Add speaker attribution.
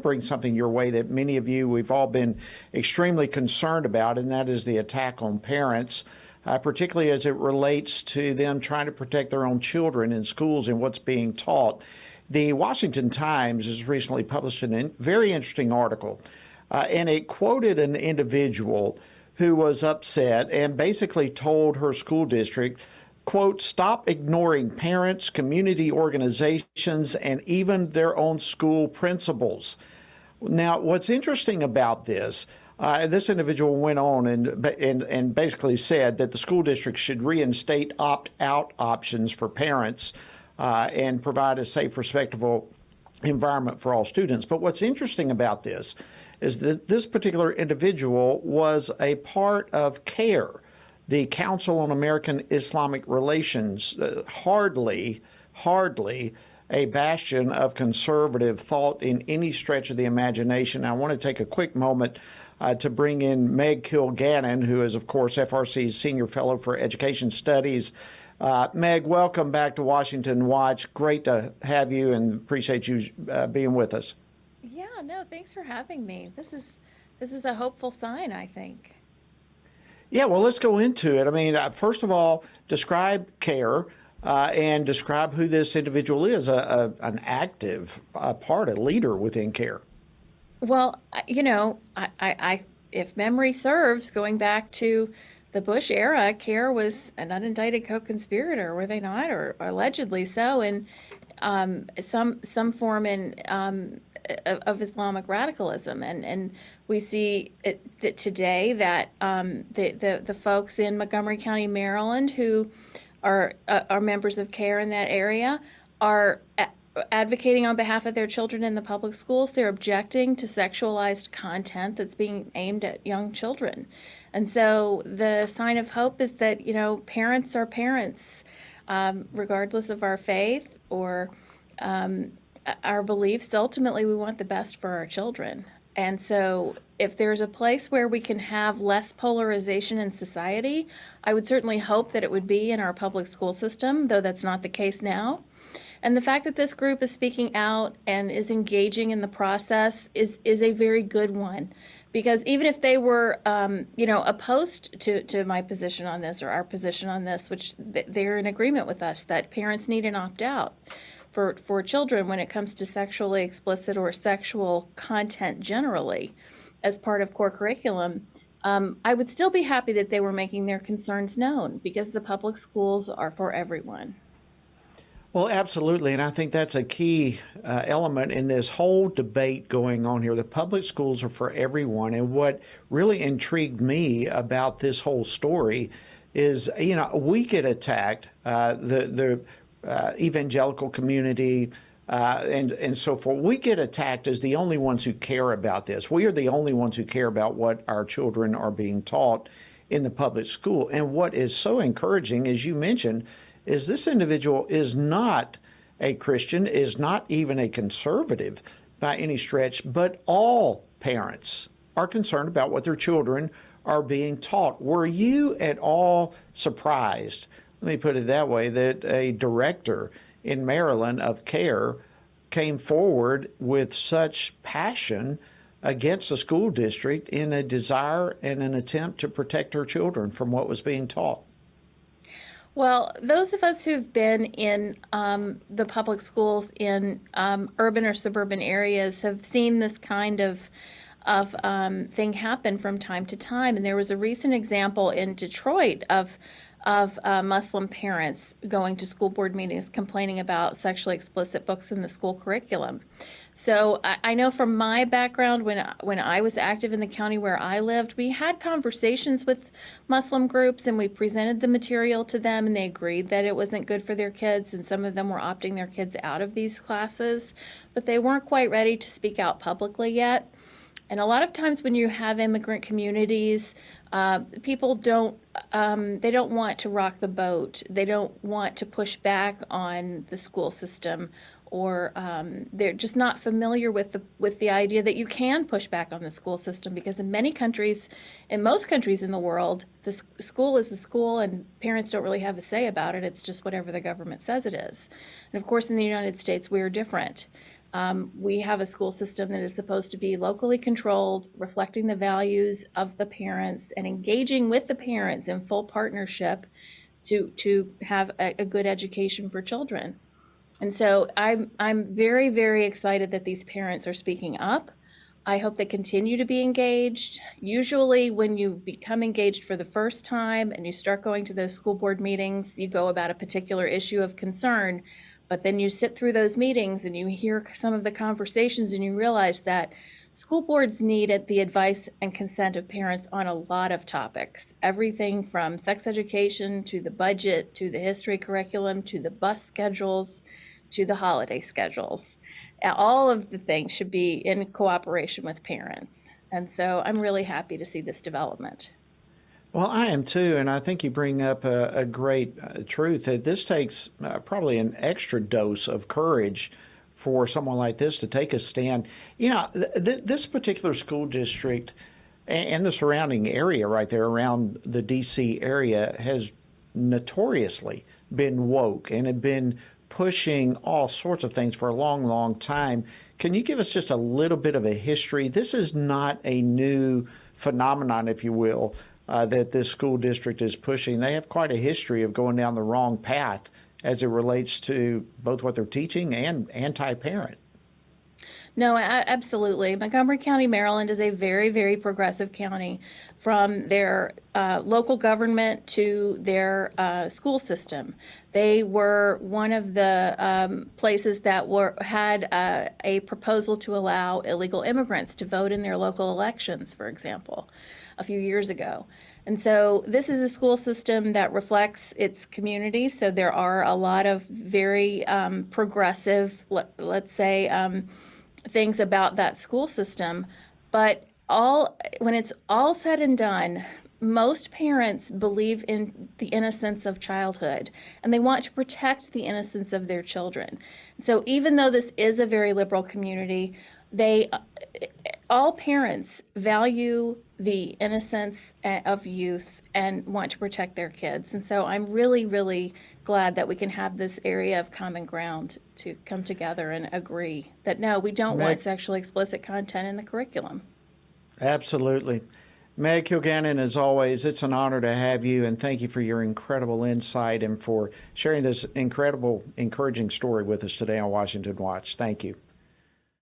Speaker 1: bring something your way that many of you, we've all been extremely concerned about, and that is the attack on parents, particularly as it relates to them trying to protect their own children in schools and what's being taught. The Washington Times has recently published a very interesting article, and it quoted an individual who was upset and basically told her school district, quote, "Stop ignoring parents, community organizations, and even their own school principals." Now, what's interesting about this, this individual went on and basically said that the school district should reinstate opt-out options for parents and provide a safe, respectable environment for all students. But what's interesting about this is that this particular individual was a part of CARE, the Council on American Islamic Relations, hardly a bastion of conservative thought in any stretch of the imagination. I want to take a quick moment to bring in Meg Kilgannon, who is, of course, FRC's Senior Fellow for Education Studies. Meg, welcome back to Washington Watch. Great to have you and appreciate you being with us.
Speaker 2: Yeah, no, thanks for having me. This is a hopeful sign, I think.
Speaker 1: Yeah, well, let's go into it. I mean, first of all, describe CARE and describe who this individual is, an active part, a leader within CARE.
Speaker 2: Well, you know, I if memory serves, going back to the Bush era, CARE was an unindicted co-conspirator, were they not, or allegedly so, in some form of Islamic radicalism, and we see that today that the folks in Montgomery County, Maryland, who are members of CARE in that area, are advocating on behalf of their children in the public schools. They're objecting to sexualized content that's being aimed at young children. And so the sign of hope is that, you know, parents are parents, regardless of our faith or our beliefs. Ultimately, we want the best for our children. And so if there's a place where we can have less polarization in society, I would certainly hope that it would be in our public school system, though that's not the case now. And the fact that this group is speaking out and is engaging in the process is a very good one. Because even if they were, opposed to my position on this or our position on this, which they're in agreement with us that parents need an opt-out for children when it comes to sexually explicit or sexual content generally as part of core curriculum, I would still be happy that they were making their concerns known, because the public schools are for everyone.
Speaker 1: Well, absolutely, and I think that's a key element in this whole debate going on here. The public schools are for everyone, and what really intrigued me about this whole story is, you know, we get attacked, the evangelical community and so forth. We get attacked as the only ones who care about this. We are the only ones who care about what our children are being taught in the public school. And what is so encouraging, as you mentioned, is this individual is not a Christian, is not even a conservative by any stretch, but all parents are concerned about what their children are being taught. Were you at all surprised, let me put it that way, that a director in Maryland of CARE came forward with such passion against the school district in a desire and an attempt to protect her children from what was being taught?
Speaker 2: Well, those of us who've been in the public schools in urban or suburban areas have seen this kind of thing happen from time to time. And there was a recent example in Detroit of Muslim parents going to school board meetings complaining about sexually explicit books in the school curriculum. So I know from my background, when I was active in the county where I lived, we had conversations with Muslim groups and we presented the material to them, and they agreed that it wasn't good for their kids, and some of them were opting their kids out of these classes, but they weren't quite ready to speak out publicly yet. And a lot of times when you have immigrant communities, people don't want to rock the boat. They don't want to push back on the school system, or they're just not familiar with the idea that you can push back on the school system, because in most countries in the world, the school is a school and parents don't really have a say about it. It's just whatever the government says it is. And of course, in the United States, we're different. We have a school system that is supposed to be locally controlled, reflecting the values of the parents and engaging with the parents in full partnership to have a good education for children. And so I'm very, very excited that these parents are speaking up. I hope they continue to be engaged. Usually, when you become engaged for the first time and you start going to those school board meetings, you go about a particular issue of concern, but then you sit through those meetings and you hear some of the conversations and you realize that school boards need the advice and consent of parents on a lot of topics. Everything from sex education to the budget to the history curriculum to the bus schedules to the holiday schedules. All of the things should be in cooperation with parents. And so I'm really happy to see this development.
Speaker 1: Well, I am too, and I think you bring up a great truth that this takes probably an extra dose of courage for someone like this to take a stand. You know, this particular school district and the surrounding area right there around the D.C. area has notoriously been woke and have been pushing all sorts of things for a long, long time. Can you give us just a little bit of a history? This is not a new phenomenon, if you will, that this school district is pushing. They have quite a history of going down the wrong path as it relates to both what they're teaching and anti-parent.
Speaker 2: No, absolutely. Montgomery County, Maryland is a very, very progressive county, from their local government to their school system. They were one of the places that had a proposal to allow illegal immigrants to vote in their local elections, for example, a few years ago. And so this is a school system that reflects its community. So there are a lot of very progressive, let's say, things about that school system, but when it's all said and done, most parents believe in the innocence of childhood, and they want to protect the innocence of their children. So even though this is a very liberal community, all parents value the innocence of youth and want to protect their kids. And so I'm really, really glad that we can have this area of common ground to come together and agree that no, we don't want sexually explicit content in the curriculum.
Speaker 1: Absolutely. Meg Kilgannon, as always, it's an honor to have you, and thank you for your incredible insight and for sharing this incredible, encouraging story with us today on Washington Watch. Thank you.